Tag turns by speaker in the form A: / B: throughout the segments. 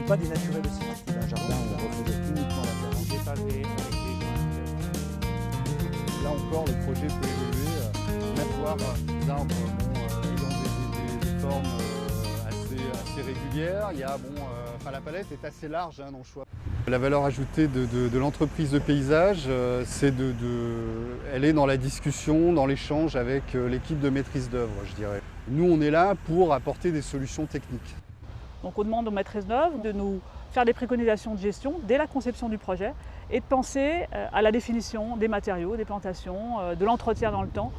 A: sommes pas dénaturés de ça. C'est un jardin où on refait uniquement la terre.
B: Des pavés avec des
C: Là encore, le projet peut évoluer, même voir des arbres ayant des formes assez régulières. Il y a, la palette est assez large dans le choix. La valeur ajoutée de l'entreprise de paysage, elle est dans la discussion, dans l'échange avec l'équipe de maîtrise d'œuvre, je dirais. Nous, on est là pour apporter des solutions techniques.
D: Donc on demande aux maîtrises d'œuvre de nous faire des préconisations de gestion dès la conception du projet et de penser à la définition des matériaux, des plantations, de l'entretien dans le temps.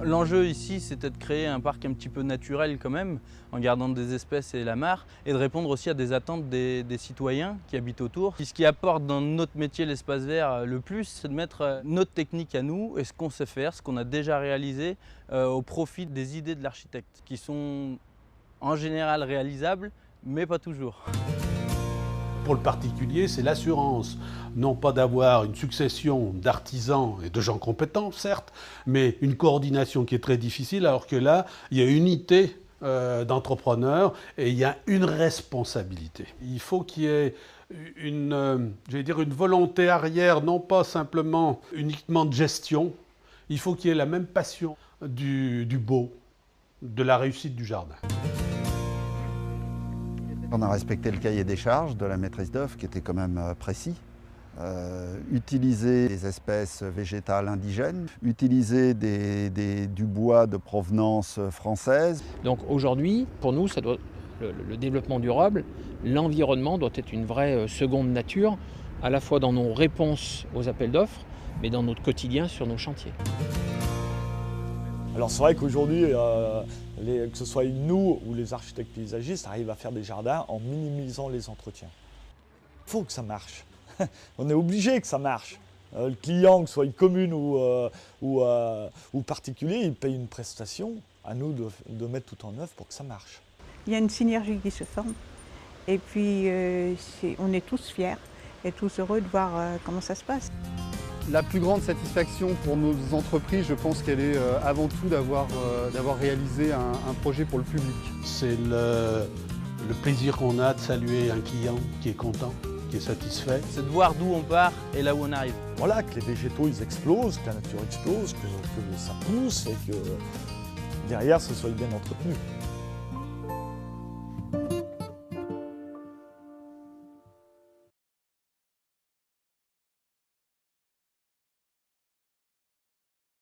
E: L'enjeu ici, c'était de créer un parc un petit peu naturel quand même, en gardant des espèces et la mare, et de répondre aussi à des attentes des citoyens qui habitent autour. Ce qui apporte dans notre métier l'espace vert le plus, c'est de mettre notre technique à nous et ce qu'on sait faire, ce qu'on a déjà réalisé, au profit des idées de l'architecte, qui sont en général réalisables, mais pas toujours.
F: Pour le particulier, c'est l'assurance, non pas d'avoir une succession d'artisans et de gens compétents, certes, mais une coordination qui est très difficile, alors que là, il y a une unité d'entrepreneurs et il y a une responsabilité. Il faut qu'il y ait une volonté arrière, non pas simplement uniquement de gestion, il faut qu'il y ait la même passion du beau, de la réussite du jardin.
G: On a respecté le cahier des charges de la maîtrise d'œuvre qui était quand même précis. Utiliser des espèces végétales indigènes, utiliser du bois de provenance française.
H: Donc aujourd'hui, pour nous, le développement durable, l'environnement doit être une vraie seconde nature, à la fois dans nos réponses aux appels d'offres, mais dans notre quotidien sur nos chantiers.
A: Alors c'est vrai qu'aujourd'hui, que ce soit nous ou les architectes paysagistes arrivent à faire des jardins en minimisant les entretiens. Il faut que ça marche. On est obligé que ça marche. Le client, que ce soit une commune ou particulier, il paye une prestation. À nous de mettre tout en œuvre pour que ça marche.
I: Il y a une synergie qui se forme. Et puis on est tous fiers et tous heureux de voir comment ça se passe.
C: La plus grande satisfaction pour nos entreprises, je pense qu'elle est avant tout d'avoir réalisé un projet pour le public.
F: C'est le plaisir qu'on a de saluer un client qui est content, qui est satisfait.
E: C'est de voir d'où on part et là où on arrive.
A: Voilà, que les végétaux ils explosent, que la nature explose, que ça pousse et que derrière ce soit bien entretenu.